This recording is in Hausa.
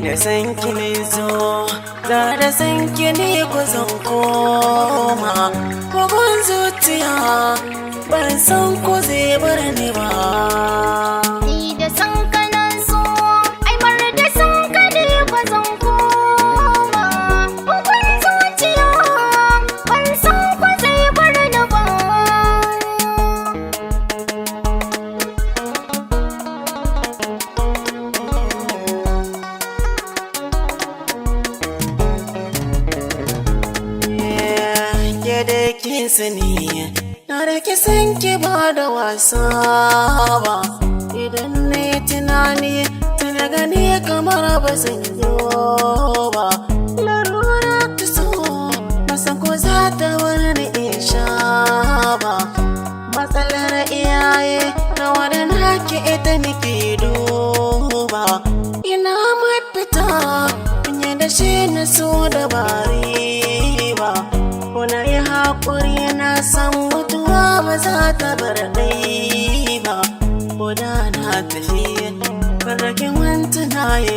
da san kini zo da san kini ku zan koma bugun zuciya ban san ko zai bar ni ba. Ni da san ka na so ai bar da san ka ne ku zan koma bugun zuciya ban san ko zai bar ni ba. Da kin sani na da kisan ki ba da wasa ba, idan na yi tunani tana gani kamar ba zan yi ba. Larura ta so na san ko za ta wani isha ba, matsalar iyaye na wani haki ita nake duba. Ina mafita kunya da shi na so da bari ba, kuna yi haƙuri na san mutuwa ba za ta bar ɗai ba. Ko da na tafi karrakin wanta na yi